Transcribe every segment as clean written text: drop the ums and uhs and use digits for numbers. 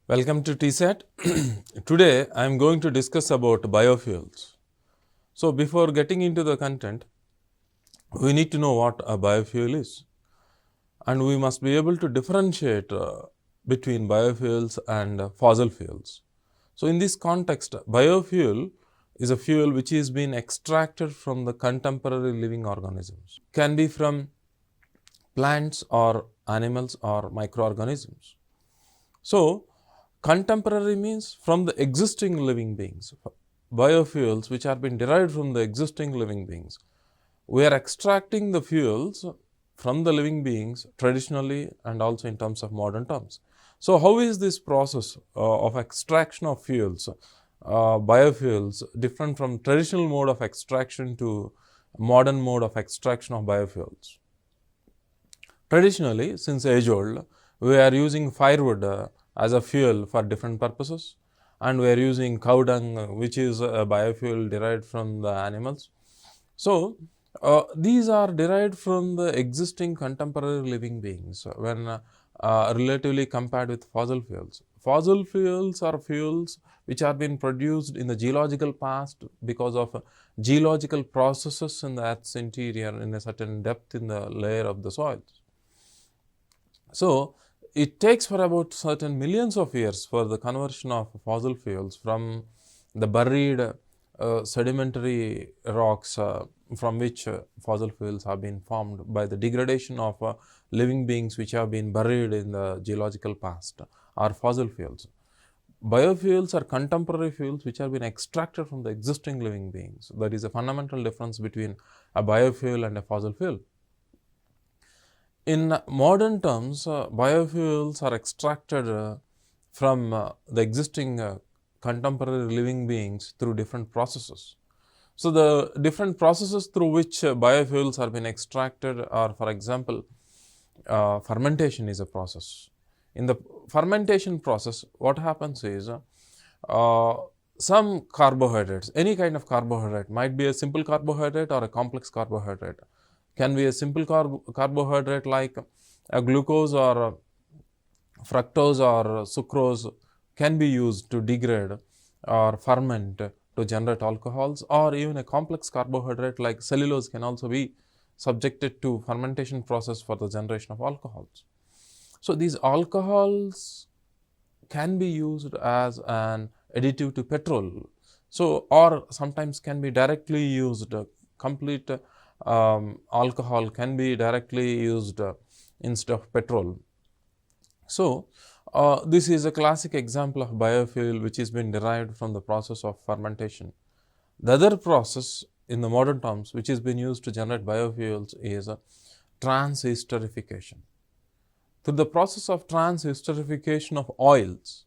Welcome to TSAT. Today I am going to discuss about biofuels. So before getting into the content, we need to know what a biofuel is, and we must be able to differentiate between biofuels and fossil fuels. So in this context, biofuel is a fuel which is being extracted from the contemporary living organisms. Can be from plants or animals or microorganisms. So contemporary means from the existing living beings. Biofuels which are being derived from the existing living beings. We are extracting the fuels from the living beings traditionally and also in terms of modern terms. So how is this process of extraction of fuels, biofuels, different from traditional mode of extraction to modern mode of extraction of biofuels? Traditionally, since age old, we are using firewood as a fuel for different purposes, and we are using cow dung, which is a biofuel derived from the animals. So these are derived from the existing contemporary living beings when relatively compared with fossil fuels. Fossil fuels are fuels which are being produced in the geological past because of geological processes in the Earth's interior in a certain depth in the layer of the soils. So it takes for about certain millions of years for the conversion of fossil fuels from the buried sedimentary rocks from which fossil fuels have been formed by the degradation of living beings which have been buried in the geological past are fossil fuels. Biofuels are contemporary fuels which have been extracted from the existing living beings. That is a fundamental difference between a biofuel and a fossil fuel. In modern terms, biofuels are extracted from the existing contemporary living beings through different processes. So the different processes through which biofuels are being extracted are, for example, fermentation is a process. In the fermentation process, what happens is some carbohydrates, any kind of carbohydrate, might be a simple carbohydrate or a complex carbohydrate. Can be a simple carbohydrate like a glucose or fructose or sucrose can be used to degrade or ferment to generate alcohols, or even a complex carbohydrate like cellulose can also be subjected to fermentation process for the generation of alcohols. So these alcohols can be used as an additive to petrol, so or sometimes can be directly used. Complete alcohol can be directly used instead of petrol. So this is a classic example of biofuel which has been derived from the process of fermentation. The other process in the modern terms which has been used to generate biofuels is trans-esterification. Through the process of trans-esterification of oils,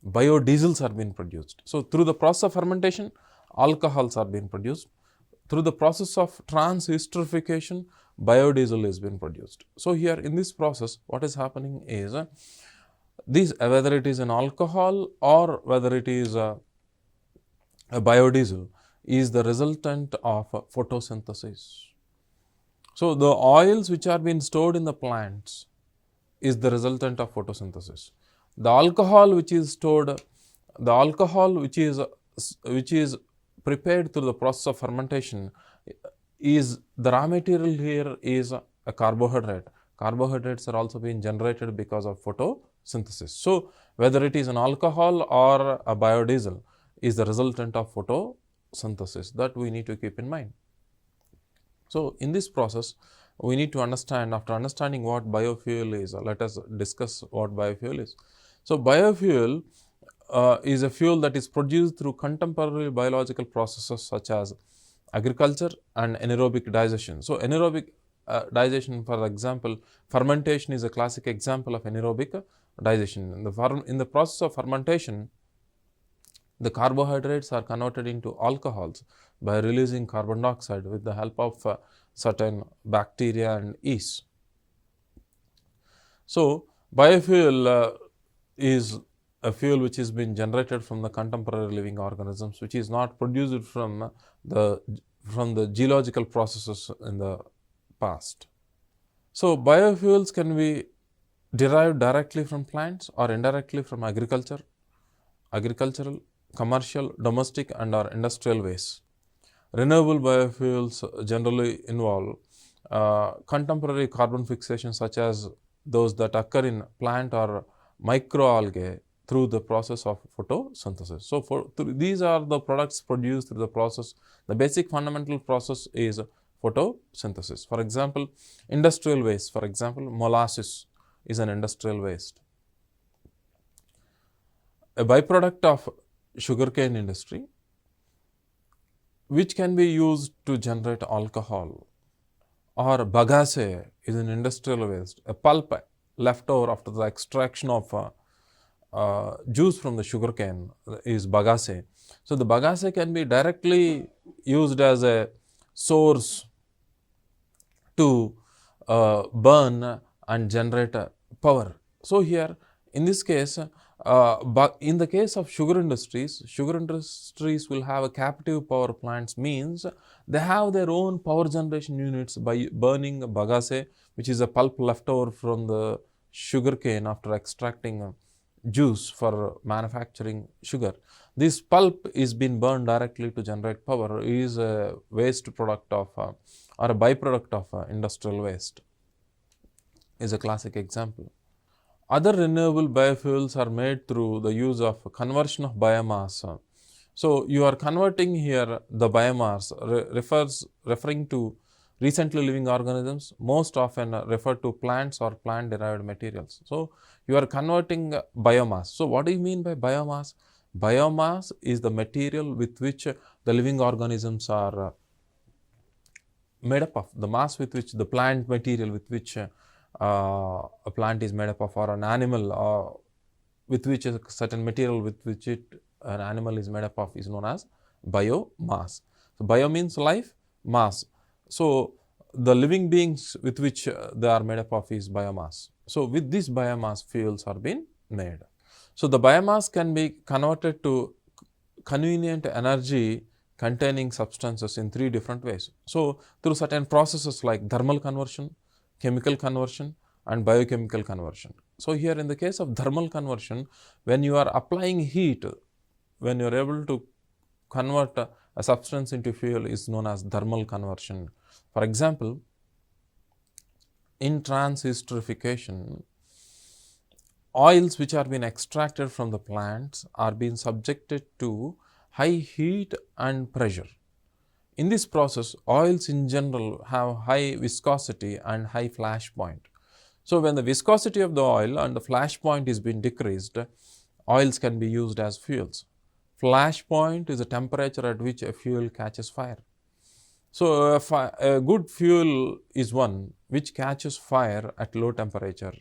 biodiesels are being produced. So through the process of fermentation, alcohols are being produced. Through the process of trans-esterification, biodiesel is being produced. So here in this process, what is happening is whether it is an alcohol or whether it is a biodiesel, is the resultant of photosynthesis. So the oils which are being stored in the plants is the resultant of photosynthesis. The alcohol which is stored, the alcohol which is prepared through the process of fermentation, is the raw material here is a carbohydrate. Carbohydrates are also being generated because of photosynthesis. So whether it is an alcohol or a biodiesel is the resultant of photosynthesis. That we need to keep in mind. So in this process, we need to understand, after understanding what biofuel is, let us discuss what biofuel is. So biofuel is a fuel that is produced through contemporary biological processes such as agriculture and anaerobic digestion. So anaerobic digestion, for example, fermentation is a classic example of anaerobic digestion. In the process of fermentation, the carbohydrates are converted into alcohols by releasing carbon dioxide with the help of certain bacteria and yeast. So biofuel is a fuel which has been generated from the contemporary living organisms, which is not produced from the geological processes in the past. So biofuels can be derived directly from plants or indirectly from agricultural, commercial, domestic and or industrial waste. Renewable biofuels generally involve contemporary carbon fixation such as those that occur in plant or microalgae through the process of photosynthesis. So, these are the products produced through the process. The basic fundamental process is photosynthesis. For example, industrial waste, for example, molasses is an industrial waste. A byproduct of sugarcane industry which can be used to generate alcohol, or bagasse is an industrial waste, a pulp left over after the extraction of juice from the sugarcane is bagasse. So, the bagasse can be directly used as a source to burn and generate power. So, here in this case, but in the case of sugar industries will have a captive power plants, means they have their own power generation units by burning bagasse, which is a pulp left over from the sugarcane after extracting juice for manufacturing sugar. This pulp is being burned directly to generate power, is a waste product of or a byproduct of industrial waste, is a classic example. Other renewable biofuels are made through the use of conversion of biomass. So, you are converting here the biomass referring to recently living organisms, most often referred to plants or plant derived materials. So, you are converting biomass. So, what do you mean by biomass? Biomass is the material with which the living organisms are made up of, the mass with which the plant material with which a plant is made up of, or an animal with which a certain material with which an animal is made up of is known as biomass. So, bio means life, mass. So, the living beings with which they are made up of is biomass. So, with this biomass fuels are being made. So, the biomass can be converted to convenient energy containing substances in 3 different ways. So, through certain processes like thermal conversion, chemical conversion and biochemical conversion. So, here in the case of thermal conversion, when you are applying heat, when you are able to convert a substance into fuel is known as thermal conversion. For example, in 𝗳𝗏 oils which are being extracted from the plants are being subjected to high heat and pressure. In this process, oils in general have high viscosity and high flash point. So, when the viscosity of the oil and the flash point is being decreased, oils can be used as fuels. Flash point is the temperature at which a fuel catches fire. So, a good fuel is one which catches fire at low temperature.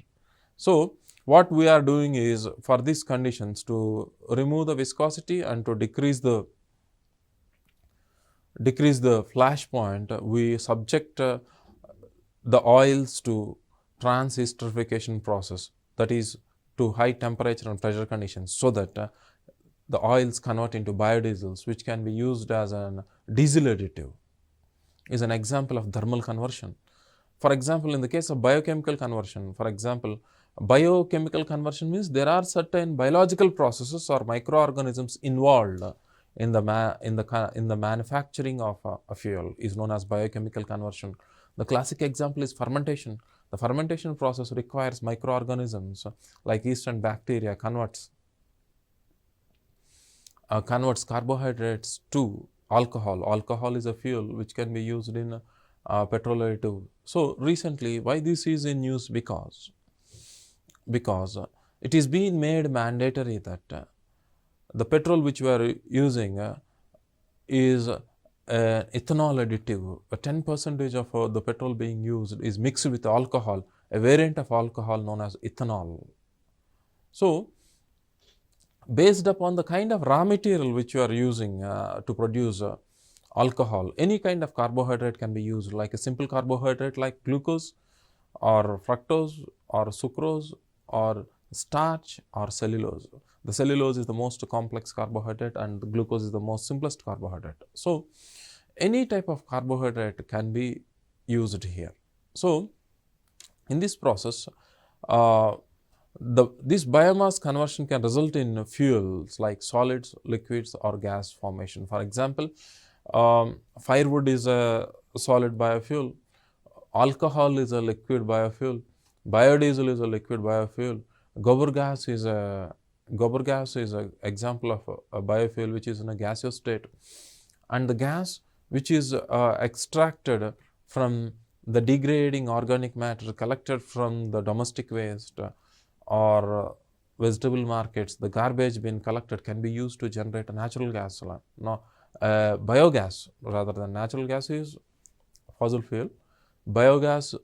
So, what we are doing is, for these conditions, to remove the viscosity and to decrease the flash point, we subject the oils to 𝗳𝗏 process, that is to high temperature and pressure conditions, so that the oils convert into biodiesels, which can be used as an diesel additive, is an example of thermal conversion. For example, in the case of biochemical conversion, for example, biochemical conversion means there are certain biological processes or microorganisms involved in the manufacturing of a fuel, is known as biochemical conversion. The classic example is fermentation. The fermentation process requires microorganisms like yeast and bacteria converts carbohydrates to alcohol. Alcohol is a fuel which can be used in petrol additive. So, recently, why this is in news? Because it is being made mandatory that the petrol which we are using is an ethanol additive. 10% of the petrol being used is mixed with alcohol, a variant of alcohol known as ethanol. So, based upon the kind of raw material which you are using to produce alcohol, any kind of carbohydrate can be used, like a simple carbohydrate like glucose or fructose or sucrose or starch or cellulose. The cellulose is the most complex carbohydrate and the glucose is the most simplest carbohydrate. So, any type of carbohydrate can be used here. So, in this process, this biomass conversion can result in fuels like solids, liquids, or gas formation. For example, firewood is a solid biofuel, alcohol is a liquid biofuel, biodiesel is a liquid biofuel, gobar gas is an example of a biofuel which is in a gaseous state, and the gas which is extracted from the degrading organic matter collected from the domestic waste or vegetable markets, the garbage being collected can be used to generate a natural gas. No, biogas rather than natural gas is fossil fuel. Biogas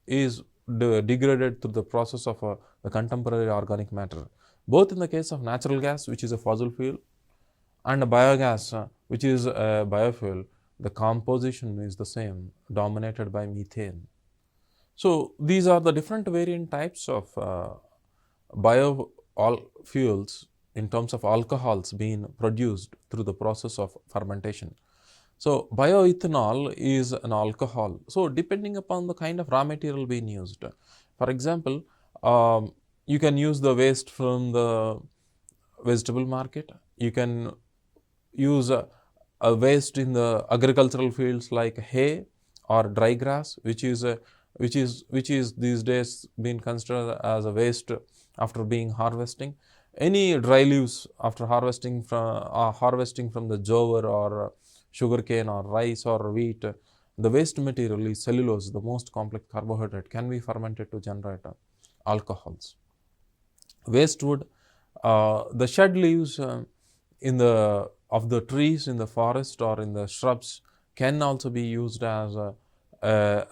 is degraded through the process of the contemporary organic matter. Both in the case of natural gas, which is a fossil fuel, and a biogas, which is a biofuel, the composition is the same, dominated by methane. So these are the different variant types of biofuels in terms of alcohols being produced through the process of fermentation. So bioethanol is an alcohol. So depending upon the kind of raw material being used, for example, you can use the waste from the vegetable market. You can use a waste in the agricultural fields like hay or dry grass, which is these days being considered as a waste after being harvesting. Any dry leaves after harvesting from the jowar or sugarcane or rice or wheat, the waste material is cellulose, the most complex carbohydrate, can be fermented to generate alcohols. Waste wood, the shed leaves of the trees in the forest or in the shrubs can also be used as a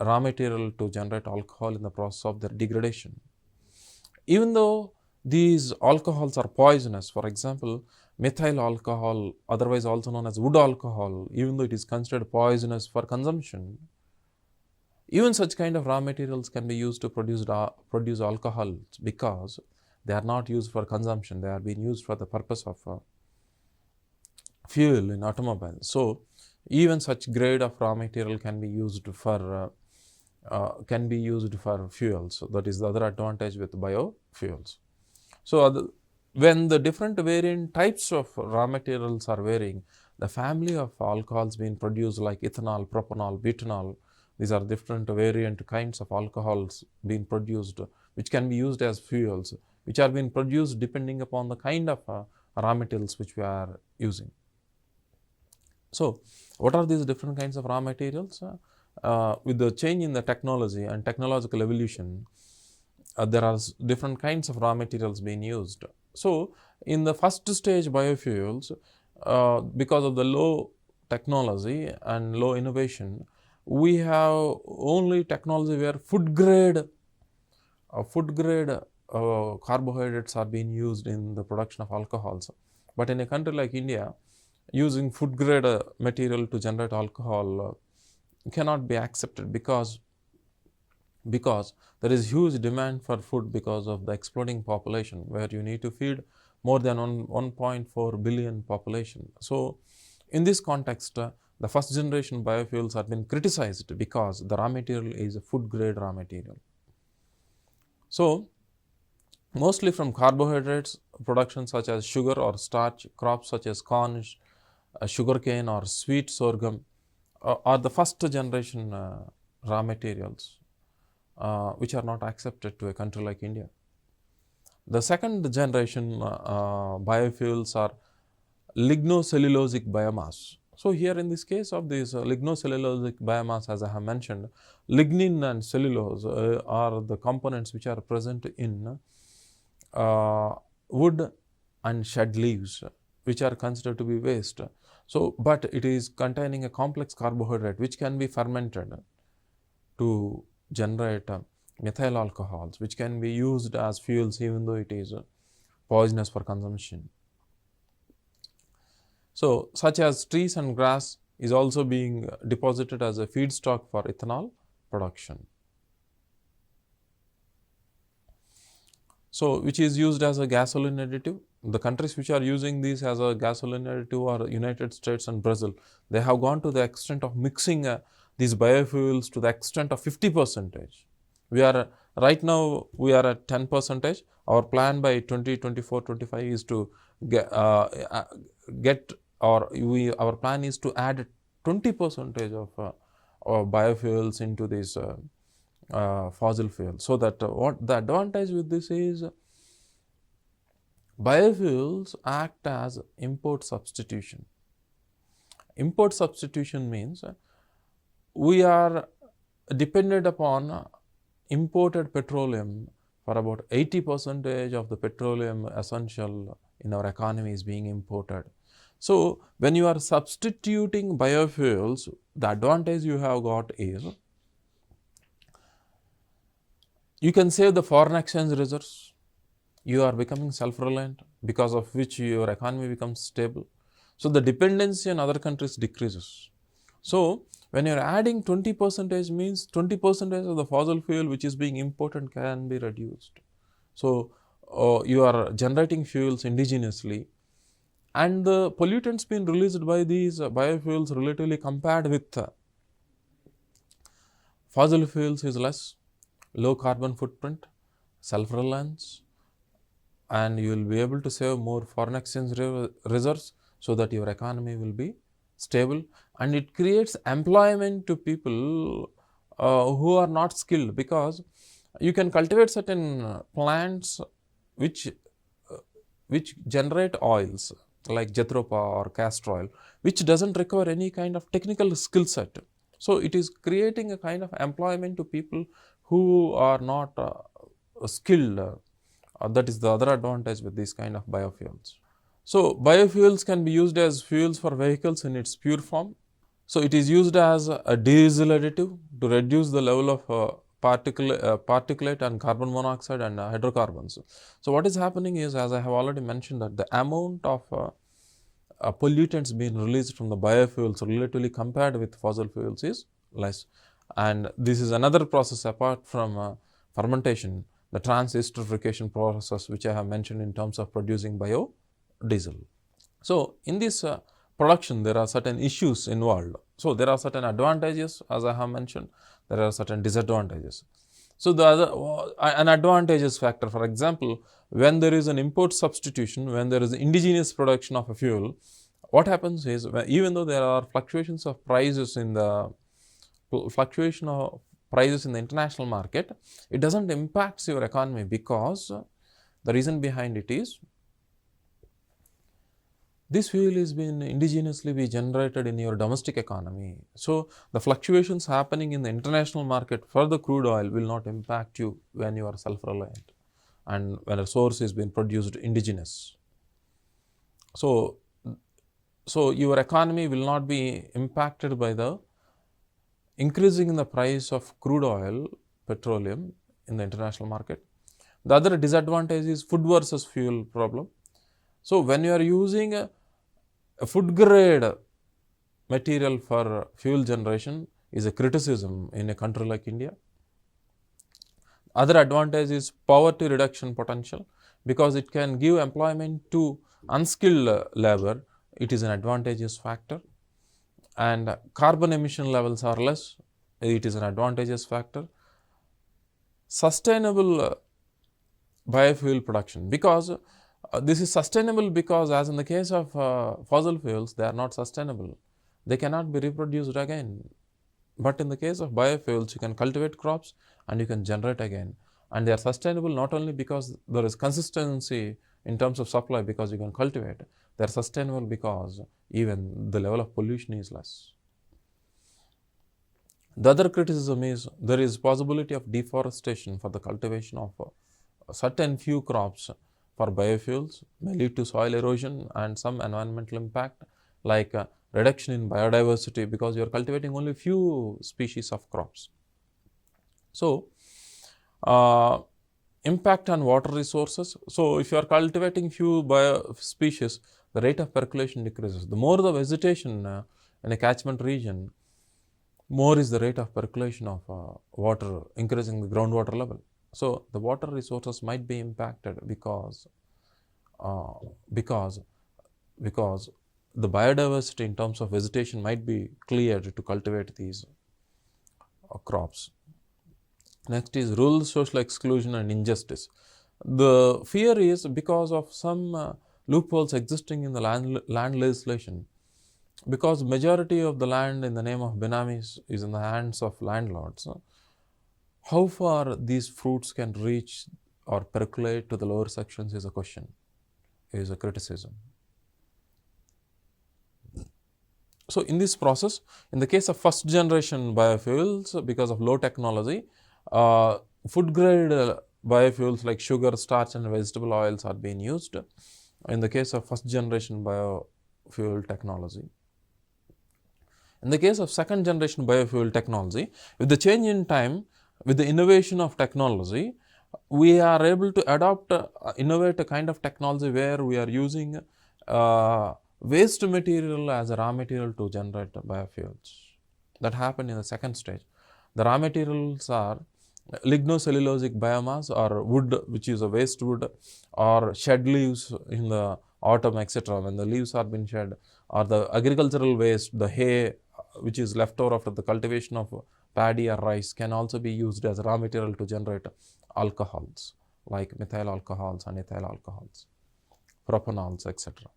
raw material to generate alcohol in the process of their degradation. Even though these alcohols are poisonous, for example, methyl alcohol, otherwise also known as wood alcohol, even though it is considered poisonous for consumption, even such kind of raw materials can be used to produce alcohols because they are not used for consumption. They are being used for the purpose of fuel in automobiles. So even such grade of raw material can be used for fuels. So that is the other advantage with biofuels. So when the different variant types of raw materials are varying, the family of alcohols being produced like ethanol, propanol, butanol, these are different variant kinds of alcohols being produced, which can be used as fuels, which are being produced depending upon the kind of raw materials which we are using. So what are these different kinds of raw materials? With the change in the technology and technological evolution, there are different kinds of raw materials being used. So in the first stage biofuels, because of the low technology and low innovation, we have only technology where food grade carbohydrates are being used in the production of alcohols. But in a country like India, using food grade material to generate alcohol cannot be accepted because there is huge demand for food because of the exploding population, where you need to feed more than 1.4 billion population. So in this context, the first generation biofuels have been criticized because the raw material is a food grade raw material. So mostly from carbohydrates production such as sugar or starch, crops such as corn, sugarcane or sweet sorghum are the first generation raw materials which are not accepted to a country like India. The second generation biofuels are lignocellulosic biomass. So here in this case of this lignocellulosic biomass, as I have mentioned, lignin and cellulose are the components which are present in wood and shed leaves, which are considered to be waste. So, but it is containing a complex carbohydrate which can be fermented to generate methyl alcohols, which can be used as fuels even though it is poisonous for consumption. So such as trees and grass is also being deposited as a feedstock for ethanol production. So which is used as a gasoline additive. The countries which are using this as a gasoline additive are United States and Brazil. They have gone to the extent of mixing these biofuels to the extent of 50%, where right now we are at 10%. Our plan by 2024-25 is to get our plan is to add 20% of biofuels into these fossil fuels. So that what the advantage with this is, biofuels act as import substitution. Import substitution means we are dependent upon imported petroleum for about 80% of the petroleum essential in our economy is being imported. So, when you are substituting biofuels, the advantage you have got is you can save the foreign exchange reserves, you are becoming self-reliant, because of which your economy becomes stable. So, the dependency on other countries decreases. So, when you are adding 20% means 20% of the fossil fuel which is being imported can be reduced. So, you are generating fuels indigenously, and the pollutants being released by these biofuels relatively compared with fossil fuels is less, low carbon footprint, self-reliance, and you will be able to save more foreign exchange reserves, so that your economy will be stable, and it creates employment to people who are not skilled, because you can cultivate certain plants which generate oils like jethropa or castor oil, which doesn't require any kind of technical skill set. So, it is creating a kind of employment to people who are not skilled. That is the other advantage with this kind of biofuels. So, biofuels can be used as fuels for vehicles in its pure form. So, it is used as a diesel additive to reduce the level of particulate and carbon monoxide and hydrocarbons. So, what is happening is, as I have already mentioned, that the amount of pollutants being released from the biofuels relatively compared with fossil fuels is less. And this is another process apart from fermentation, the trans-esterification process, which I have mentioned in terms of producing biodiesel. So, in this production, there are certain issues involved. So, there are certain advantages, as I have mentioned, there are certain disadvantages. So, the other an advantageous factor, for example, when there is an import substitution, when there is indigenous production of a fuel, what happens is, even though there are fluctuations of prices in the international market, it doesn't impact your economy, because the reason behind it is, this fuel is being indigenously be generated in your domestic economy. So, the fluctuations happening in the international market for the crude oil will not impact you when you are self-reliant and when a source is being produced indigenous. So, your economy will not be impacted by the increasing in the price of crude oil, petroleum in the international market. The other disadvantage is food versus fuel problem. So, when you are using a food grade material for fuel generation is a criticism in a country like India. Other advantage is poverty reduction potential, because it can give employment to unskilled labor. It is an advantageous factor, and carbon emission levels are less. It is an advantageous factor. Sustainable biofuel production, because this is sustainable, because as in the case of fossil fuels, they are not sustainable. They cannot be reproduced again. But in the case of biofuels, you can cultivate crops and you can generate again. And they are sustainable not only because there is consistency in terms of supply, because you can cultivate. They are sustainable because even the level of pollution is less. The other criticism is, there is possibility of deforestation for the cultivation of certain few crops for biofuels, may lead to soil erosion and some environmental impact, like reduction in biodiversity, because you are cultivating only few species of crops. So, impact on water resources. So, if you are cultivating few species, the rate of percolation decreases. The more the vegetation in a catchment region, more is the rate of percolation of water, increasing the groundwater level. So, the water resources might be impacted because the biodiversity in terms of vegetation might be cleared to cultivate these crops. Next is rural social exclusion and injustice. The fear is because of some loopholes existing in the land legislation. Because majority of the land in the name of benamis is in the hands of landlords, how far these fruits can reach or percolate to the lower sections is a question, is a criticism. So, in this process, in the case of first generation biofuels, because of low technology, food grade biofuels like sugar, starch and vegetable oils are being used in the case of first generation biofuel technology. In the case of second generation biofuel technology, with the change in time, with the innovation of technology, we are able to adopt, innovate a kind of technology where we are using waste material as a raw material to generate biofuels. That happened in the second stage. The raw materials are lignocellulosic biomass or wood, which is a waste wood, or shed leaves in the autumn, etc. When the leaves are being shed, or the agricultural waste, the hay, which is left over after the cultivation of paddy or rice, can also be used as raw material to generate alcohols like methyl alcohols and ethyl alcohols, propanols, etc.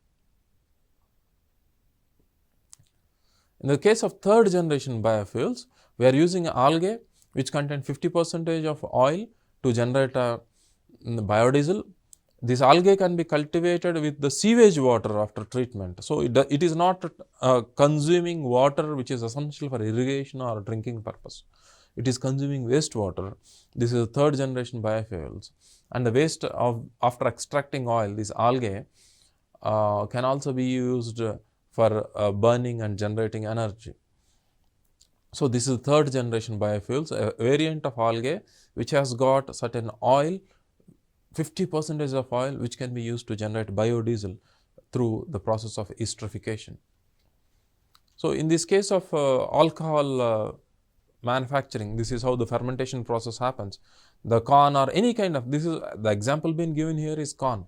In the case of third generation biofuels, we are using algae which contain 50% of oil to generate biodiesel. This algae can be cultivated with the sewage water after treatment. So, it is not consuming water which is essential for irrigation or drinking purpose. It is consuming wastewater. This is third generation biofuels. And the waste of after extracting oil, this algae can also be used for burning and generating energy. So, this is third generation biofuels, a variant of algae which has got certain oil, 50% of oil which can be used to generate biodiesel through the process of esterification. So, in this case of alcohol manufacturing, this is how the fermentation process happens. The corn or any kind of, this is the example being given here is corn.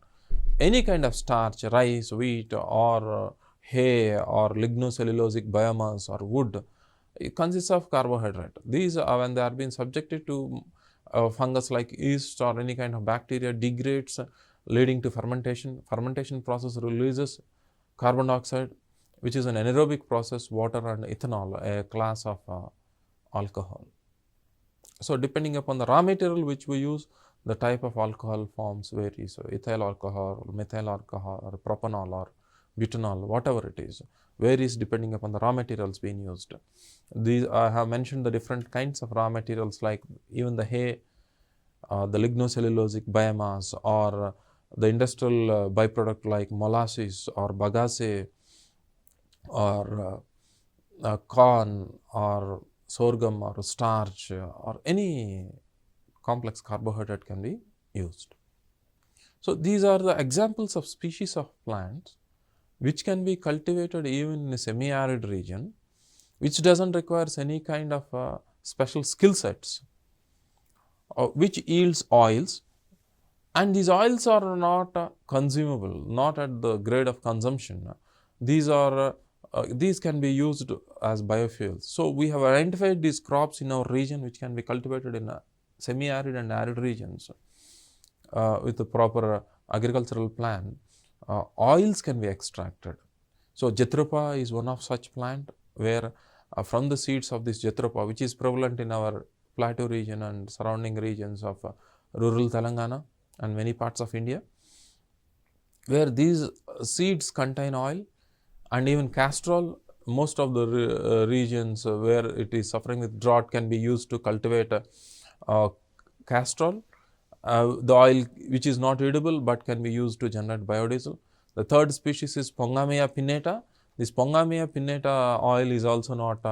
Any kind of starch, rice, wheat or hay or lignocellulosic biomass or wood, it consists of carbohydrate. These are, when they are being subjected to fungus like yeast or any kind of bacteria, degrades leading to fermentation. Fermentation process releases carbon dioxide, which is an anaerobic process, water and ethanol, a class of alcohol. So, depending upon the raw material which we use, the type of alcohol forms vary. So, ethyl alcohol, methyl alcohol or propanol or butanol, whatever it is, varies depending upon the raw materials being used. These I have mentioned the different kinds of raw materials like even the hay, the lignocellulosic biomass or the industrial byproduct like molasses or bagasse or corn or sorghum or starch or any complex carbohydrate can be used. So, these are the examples of species of plants which can be cultivated even in a semi-arid region, which does not require any kind of special skill sets, which yields oils, and these oils are not consumable, not at the grade of consumption. These are these can be used as biofuels. So, we have identified these crops in our region which can be cultivated in semi-arid and arid regions with the proper agricultural plan. Oils can be extracted. So, 𝗧𝗧𝗧 is one of such plant where from the seeds of this 𝗧𝗧𝗧, which is prevalent in our plateau region and surrounding regions of rural Telangana and many parts of India, where these seeds contain oil, and even castrol, most of the regions where it is suffering with drought can be used to cultivate castrol. The oil which is not edible but can be used to generate biodiesel. The third species is Pongamia pinnata. This Pongamia pinnata oil is also not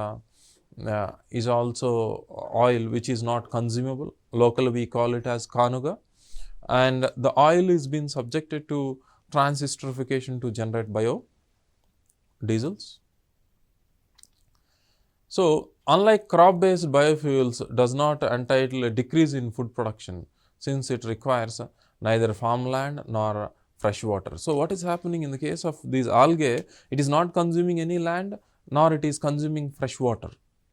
oil which is not consumable. Locally we call it as kanuga, and the oil is being subjected to transesterification to generate biodiesels. So, unlike crop based biofuels does not entitle a decrease in food production, since it requires neither farmland nor fresh water. So, what is happening in the case of these algae, it is not consuming any land nor it is consuming fresh water.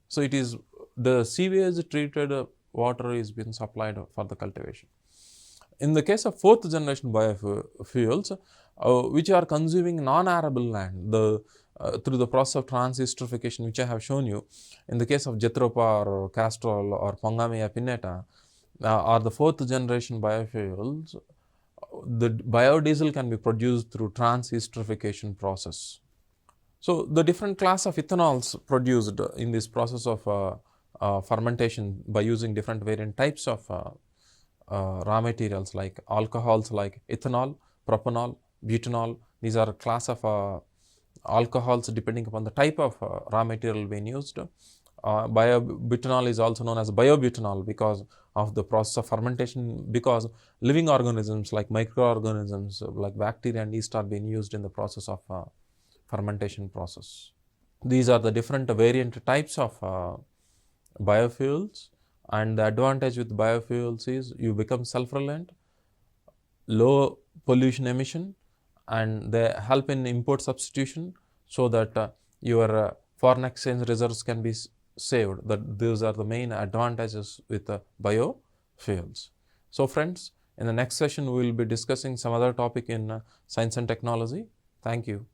So, it is the sewage treated water is being supplied for the cultivation. In the case of fourth generation biofuels, which are consuming non-arable land, through the process of trans-esterification, which I have shown you, in the case of jatropha or castrol or Pongami apineta, or the fourth generation biofuels, the biodiesel can be produced through trans-esterification process. So, the different class of ethanols produced in this process of fermentation by using different variant types of raw materials like alcohols like ethanol, propanol, butanol. These are a class of alcohols depending upon the type of raw material being used. Biobutanol is also known as biobutanol because of the process of fermentation, because living organisms like microorganisms like bacteria and yeast are being used in the process of fermentation process. These are the different variant types of biofuels, and the advantage with biofuels is you become self-reliant, low pollution emission, and they help in import substitution so that your foreign exchange reserves can be saved. Those are the main advantages with biofuels. So friends, in the next session we will be discussing some other topic in science and technology. Thank you.